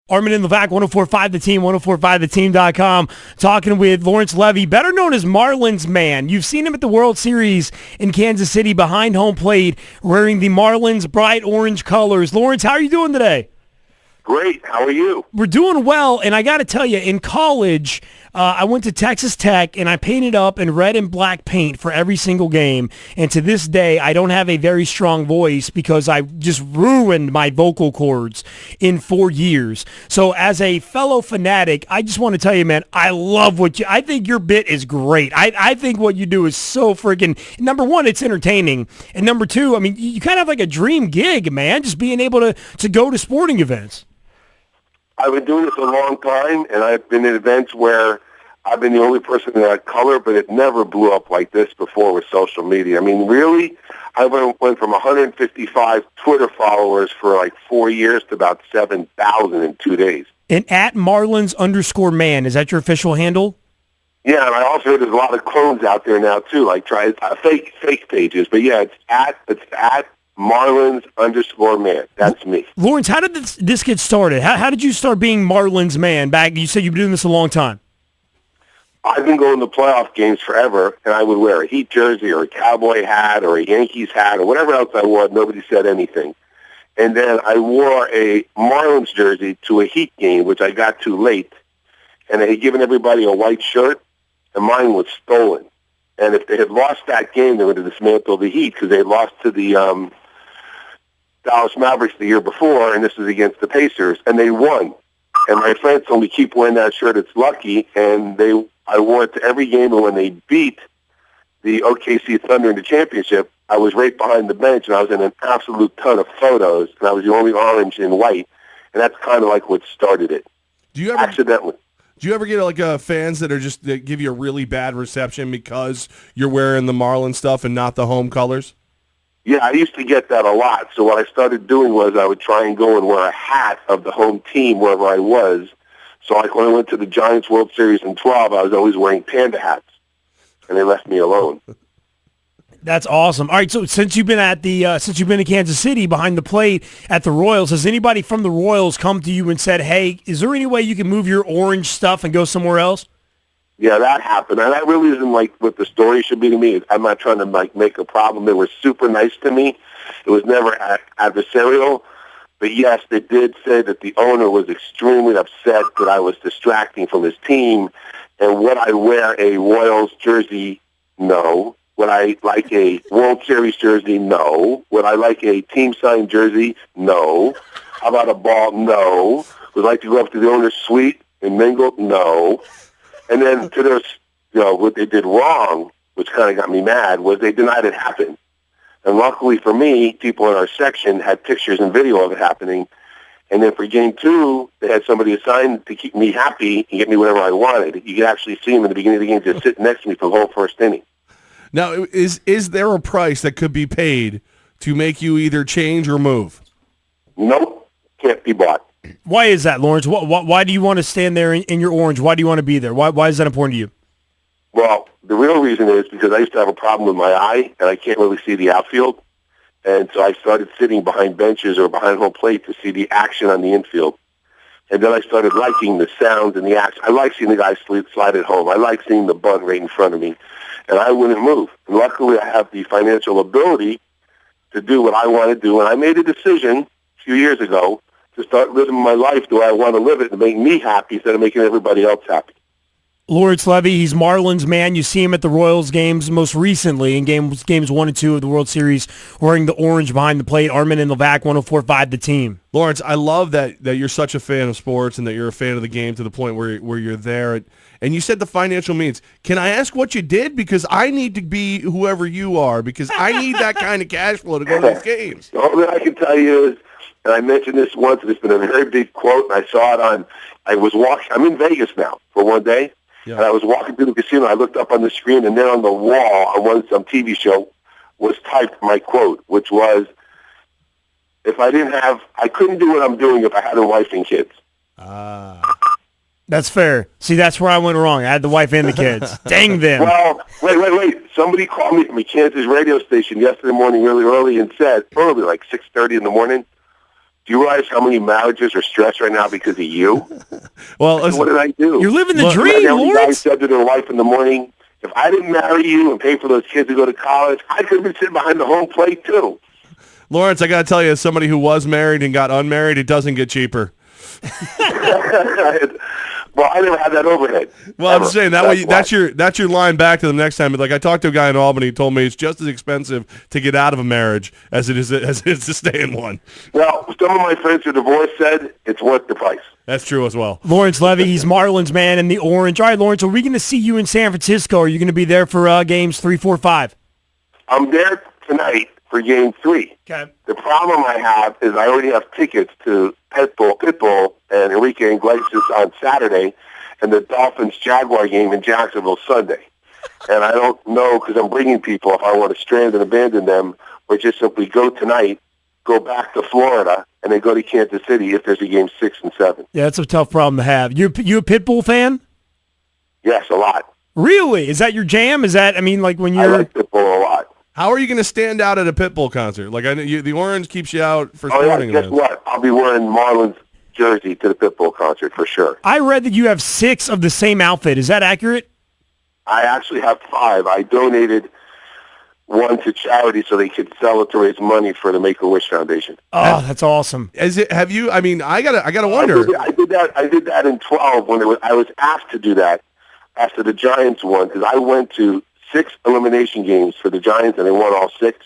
Armen and Levack, 104.5 The Team, 104.5theteam.com, talking with Lawrence Levy, better known as Marlins Man. You've seen him at the World Series in Kansas City behind home plate, wearing the Marlins bright orange colors. Lawrence, how are you doing today? Great. How are you? We're doing well, and I got to tell you, in college, I went to Texas Tech, and I painted up in red and black paint for every single game, and to this day, I don't have a very strong voice because I just ruined my vocal cords in 4 years. So as a fellow fanatic, I just want to tell you, man, I love I think your bit is great. I think what you do is so freaking, number one, it's entertaining, and number two, I mean, you kind of have like a dream gig, man, just being able to go to sporting events. I've been doing this a long time, and I've been at events where I've been the only person in that color, but it never blew up like this before with social media. I mean, really, I went from 155 Twitter followers for like 4 years to about 7,000 in 2 days. And at Marlins_man, is that your official handle? Yeah, and I also heard there's a lot of clones out there now, too, like fake pages. But, yeah, it's at Marlins_man. That's me. Lawrence, how did this get started? How did you start being Marlins Man back? You said you've been doing this a long time. I've been going to playoff games forever, and I would wear a Heat jersey or a Cowboy hat or a Yankees hat or whatever else I wore. Nobody said anything. And then I wore a Marlins jersey to a Heat game, which I got too late, and they had given everybody a white shirt, and mine was stolen. And if they had lost that game, they would have dismantled the Heat because they had lost to the Dallas Mavericks the year before, and this was against the Pacers, and they won. And my friends told me, keep wearing that shirt, it's lucky, and I wore it to every game, and when they beat the OKC Thunder in the championship, I was right behind the bench, and I was in an absolute ton of photos, and I was the only orange and white, and that's kind of like what started it. Accidentally. Do you ever get like fans that give you a really bad reception because you're wearing the Marlin stuff and not the home colors? Yeah, I used to get that a lot. So what I started doing was I would try and go and wear a hat of the home team wherever I was. So like when I went to the Giants World Series in 12, I was always wearing panda hats, and they left me alone. That's awesome. All right, so since you've been in Kansas City behind the plate at the Royals, has anybody from the Royals come to you and said, "Hey, is there any way you can move your orange stuff and go somewhere else?" Yeah, that happened, and that really isn't like what the story should be to me. I'm not trying to like make a problem. They were super nice to me. It was never adversarial, but yes, they did say that the owner was extremely upset that I was distracting from his team. And would I wear a Royals jersey? No. Would I like a World Series jersey? No. Would I like a team signed jersey? No. How about a ball? No. Would I like to go up to the owner's suite and mingle? No. And then to this, what they did wrong, which kind of got me mad, was they denied it happened. And luckily for me, people in our section had pictures and video of it happening. And then for game 2, they had somebody assigned to keep me happy and get me whatever I wanted. You could actually see him in the beginning of the game just sitting next to me for the whole first inning. Now, is there a price that could be paid to make you either change or move? Nope, can't be bought. Why is that, Lawrence? Why do you want to stand there in your orange? Why do you want to be there? Why is that important to you? Well, the real reason is because I used to have a problem with my eye, and I can't really see the outfield. And so I started sitting behind benches or behind home plate to see the action on the infield. And then I started liking the sounds and the action. I like seeing the guys slide at home. I like seeing the bunt right in front of me. And I wouldn't move. And luckily, I have the financial ability to do what I want to do. And I made a decision a few years ago to start living my life the way I want to live it and make me happy instead of making everybody else happy. Lawrence Levy, he's Marlins Man. You see him at the Royals games most recently in games 1 and 2 of the World Series wearing the orange behind the plate. Armen and Levack, 104.5 The Team. Lawrence, I love that you're such a fan of sports and that you're a fan of the game to the point where you're there. And you said the financial means. Can I ask what you did? Because I need to be whoever you are because I need that kind of cash flow to go to these games. All that I can tell you is, and I mentioned this once, and it's been a very big quote, and I saw it I'm in Vegas now for one day, and I was walking through the casino, I looked up on the screen, and there on the wall on some TV show was typed my quote, which was, I couldn't do what I'm doing if I had a wife and kids. That's fair. See, that's where I went wrong. I had the wife and the kids. Dang them. Well, wait. Somebody called me from a Kansas radio station yesterday morning really early and said, like 6:30 in the morning, Do you realize how many marriages are stressed right now because of you? Well, So what did I do? You're living the Look, dream, Every guy Lawrence. said to their wife in the morning, if I didn't marry you and pay for those kids to go to college, I could have been sitting behind the home plate too. Lawrence, I got to tell you, as somebody who was married and got unmarried, it doesn't get cheaper. Well, I never had that overhead. Well, ever. I'm saying that's your line back to them next time. Like I talked to a guy in Albany, he told me it's just as expensive to get out of a marriage as it is to stay in one. Well, some of my friends who divorced said it's worth the price. That's true as well. Lawrence Levy, he's Marlins Man in the orange. All right, Lawrence, are we going to see you in San Francisco? Are you going to be there for games 3, 4, 5? I'm there tonight for Game 3. Okay. The problem I have is I already have tickets to Pitbull and Enrique Iglesias on Saturday and the Dolphins-Jaguar game in Jacksonville Sunday. And I don't know, because I'm bringing people, if I want to strand and abandon them or just simply go tonight, go back to Florida, and then go to Kansas City if there's a game 6 and 7. Yeah, that's a tough problem to have. You a Pitbull fan? Yes, a lot. Really? Is that your jam? Is that, I mean, like when I you're... like Pitbull a lot. How are you going to stand out at a Pitbull concert? Like I know the orange keeps you out for Oh, yeah, sporting guess events. what? I'll be wearing Marlins jersey to the Pitbull concert for sure. I read that you have 6 of the same outfit. Is that accurate? I actually have 5. I donated one to charity so they could sell it to raise money for the Make-A-Wish Foundation. Oh, that's awesome. Have you? I mean, I gotta wonder. I did that in 12 when I was asked to do that after the Giants won, because I went to 6 elimination games for the Giants and they won all 6.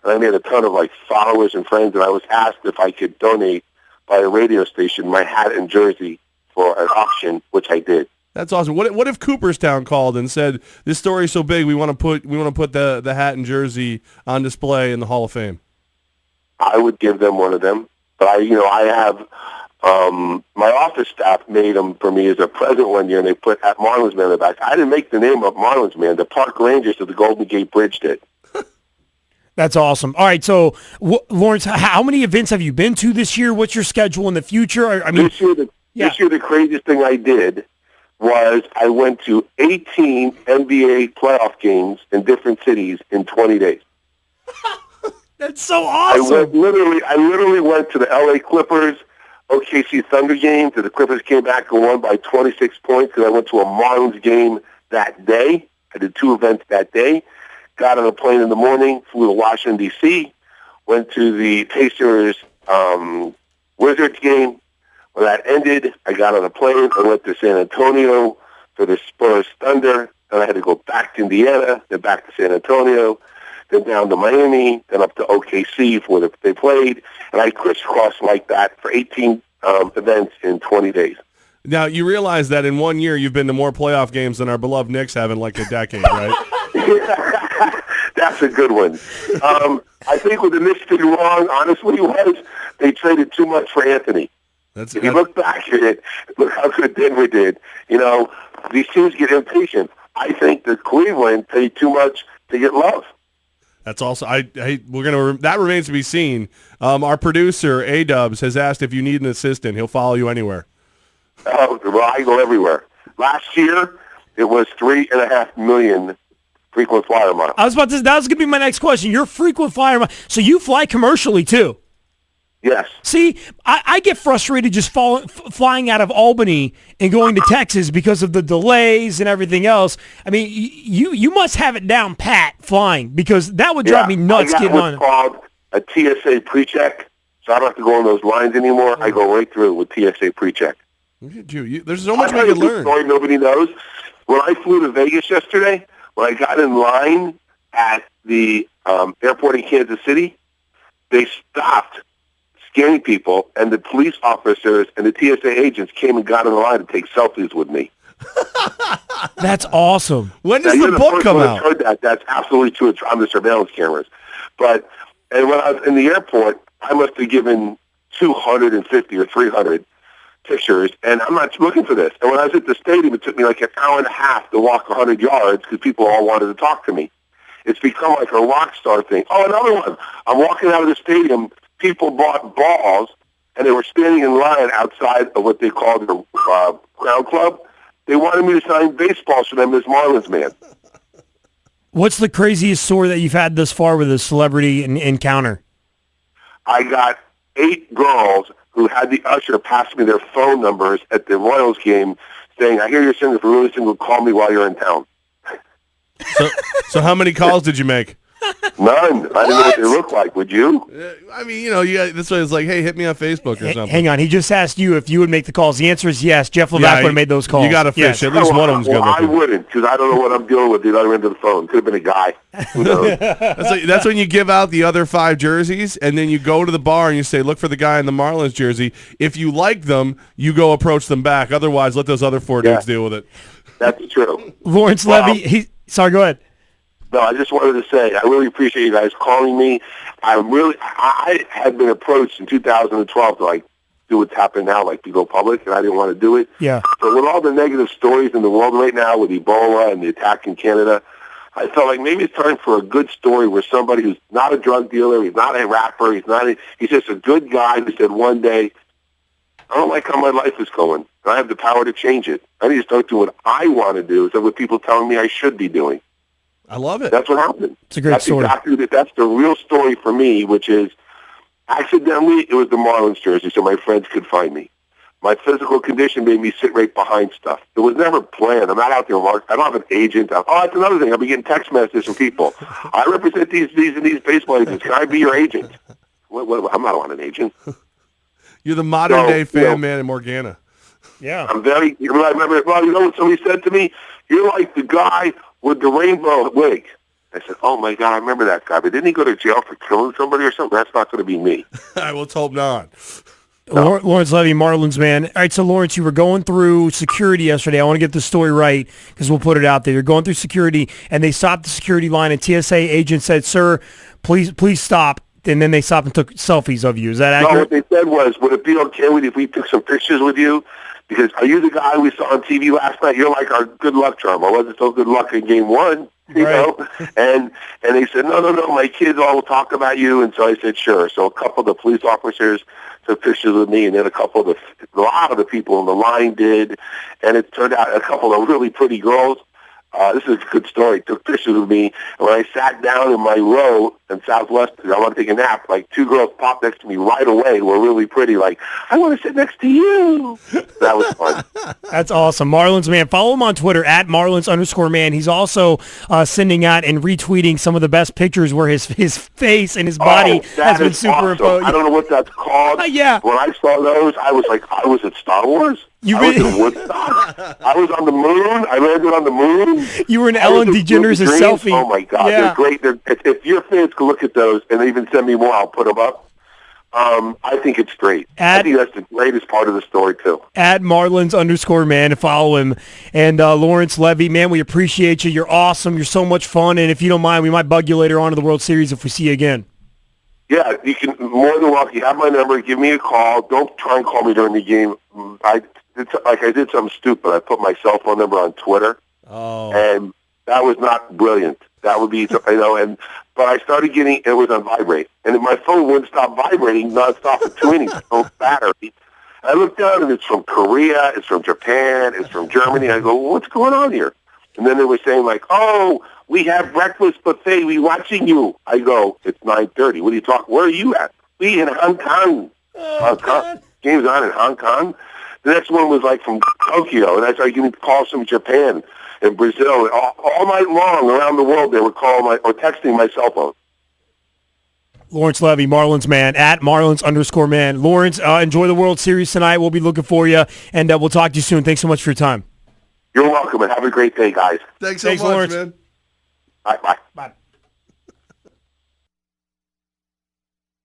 And I made a ton of followers and friends, and I was asked if I could donate by a radio station my hat and jersey for an auction, which I did. That's awesome. What if Cooperstown called and said this story's so big we want to put the hat and jersey on display in the Hall of Fame? I would give them one of them, but I have my office staff made them for me as a present one year, and they put at Marlins Man in the back. I didn't make the name up Marlins Man. The Park Rangers of the Golden Gate Bridge did. That's awesome. All right, so Lawrence, how many events have you been to this year? What's your schedule in the future? I mean, This year, the craziest thing I did was I went to 18 NBA playoff games in different cities in 20 days. that's so awesome. I literally went to the LA Clippers, OKC Thunder game, and the Clippers came back and won by 26 points because I went to a Marlins game that day. I did 2 events that day. Got on a plane in the morning, flew to Washington, D.C., went to the Pacers Wizards game. When that ended, I got on a plane. I went to San Antonio for the Spurs Thunder. Then I had to go back to Indiana, then back to San Antonio, then down to Miami, then up to OKC for where they played. And I crisscrossed like that for 18 events in 20 days. Now, you realize that in 1 year you've been to more playoff games than our beloved Knicks have in like a decade, right? That's a good one. I think what the Knicks did wrong, honestly, was they traded too much for Anthony. If you look back at it, look how good Denver did. These teams get impatient. I think that Cleveland paid too much to get love. That's also that remains to be seen. Our producer A-Dubs has asked if you need an assistant. He'll follow you anywhere. Oh, well, I go everywhere. Last year, it was 3.5 million frequent flyer miles. That was going to be my next question. You're a frequent flyer, so you fly commercially too. Yes. See, I get frustrated just flying out of Albany and going to Texas because of the delays and everything else. I mean, you must have it down pat flying, because that would drive me nuts getting on. It's called a TSA pre-check, so I don't have to go on those lines anymore. I go right through with TSA pre-check. Look at you. There's so much we can learn. Story nobody knows. When I flew to Vegas yesterday, when I got in line at the airport in Kansas City, they stopped scanning people, and the police officers and the TSA agents came and got in the line to take selfies with me. That's awesome. When does the book come out? Heard that. That's absolutely true. It's on the surveillance cameras. And when I was in the airport, I must have given 250 or 300 pictures, and I'm not looking for this. And when I was at the stadium, it took me like an hour and a half to walk 100 yards because people all wanted to talk to me. It's become like a rock star thing. Oh, another one. I'm walking out of the stadium. People bought balls, and they were standing in line outside of what they called the Crown Club. They wanted me to sign baseballs for them as Marlins Man. What's the craziest story that you've had thus far with a celebrity encounter? I got 8 girls who had the usher pass me their phone numbers at the Royals game saying, I hear you're single. If you're really single, call me while you're in town. So how many calls did you make? None. I didn't know what they looked like. Would you? I mean, this way it's like, hey, hit me on Facebook or something. Hang on. He just asked you if you would make the calls. The answer is yes. Jeff Levack would have made those calls. You got to fish. Yes. At least one of them's good I looking. wouldn't, because I don't know what I'm dealing with at the other end of the phone. Could have been a guy. Who knows? That's when you give out the other 5 jerseys, and then you go to the bar and you say, look for the guy in the Marlins jersey. If you like them, you go approach them back. Otherwise, let those other 4 dudes deal with it. That's true. Lawrence Levy, sorry, go ahead. No, I just wanted to say I really appreciate you guys calling me. I had been approached in 2012 to like do what's happening now, like to go public, and I didn't want to do it. Yeah. But with all the negative stories in the world right now with Ebola and the attack in Canada, I felt like maybe it's time for a good story where somebody who's not a drug dealer, he's not a rapper, he's just a good guy who said one day, I don't like how my life is going. I have the power to change it. I need to start doing what I want to do instead of what people telling me I should be doing. I love it. That's what happened. It's a great story. That's the real story for me, which is accidentally it was the Marlins jersey so my friends could find me. My physical condition made me sit right behind stuff. It was never planned. I'm not out there. I don't have an agent. That's another thing. I'll be getting text messages from people. I represent these and these baseball agents. Can I be your agent? I'm not on an agent. You're the modern-day fan man in Morgana. Yeah. I remember, you know what somebody said to me? You're like the guy with the rainbow wig. I said, oh, my God, I remember that guy. But didn't he go to jail for killing somebody or something? That's not going to be me. Let's hope not. No. Lawrence Levy, Marlins man. All right, so Lawrence, you were going through security yesterday. I want to get the story right because we'll put it out there. You're going through security, and they stopped the security line, and TSA agent said, sir, please stop. And then they stopped and took selfies of you. Is that accurate? No, what they said was, would it be okay if we took some pictures with you? Because are you the guy we saw on TV last night? You're like our good luck charm. I wasn't so good luck in game 1, you know? And they said, no, my kids all will talk about you. And so I said, sure. So a couple of the police officers took pictures with me, and then a lot of the people in the line did. And it turned out a couple of really pretty girls. This is a good story. Took pictures with me, and when I sat down in my row in Southwest, I want to take a nap. Like 2 girls popped next to me right away. Who were really pretty. Like, I want to sit next to you. That was fun. That's awesome. Marlins Man. Follow him on Twitter at Marlins_man. He's also sending out and retweeting some of the best pictures where his face and his body has been superimposed. Awesome. I don't know what that's called. Yeah. When I saw those, I was like, I was at Star Wars. I was in Woodstock. I was on the moon. I landed on the moon. You were in Ellen DeGeneres' selfie. Oh, my God. Yeah. They're great. If your fans can look at those and even send me more, I'll put them up. I think it's great. I think that's the greatest part of the story, too. At Marlins_man. Follow him. And Lawrence Levy, man, we appreciate you. You're awesome. You're so much fun. And if you don't mind, we might bug you later on in the World Series if we see you again. Yeah, you can more than welcome. You have my number. Give me a call. Don't try and call me during the game. I did something stupid. I put my cell phone number on Twitter. Oh. And that was not brilliant. That would be, but I started getting, it was on vibrate. And then my phone wouldn't stop vibrating nonstop for 2 innings. No battery. I looked down, and it's from Korea, it's from Japan, it's from Germany. I go, well, what's going on here? And then they were saying, like, oh, we have breakfast buffet. We watching you. I go, it's 9:30. What are you talking? Where are you at? We in Hong Kong. Hong Kong. Game's on in Hong Kong. The next one was like from Tokyo, and I started getting calls from Japan and Brazil. And all night long around the world, they were calling or texting my cell phone. Lawrence Levy, Marlins man, at Marlins_man. Lawrence, enjoy the World Series tonight. We'll be looking for you, and we'll talk to you soon. Thanks so much for your time. You're welcome, and have a great day, guys. Thanks so much, Lawrence. man. Bye. Bye.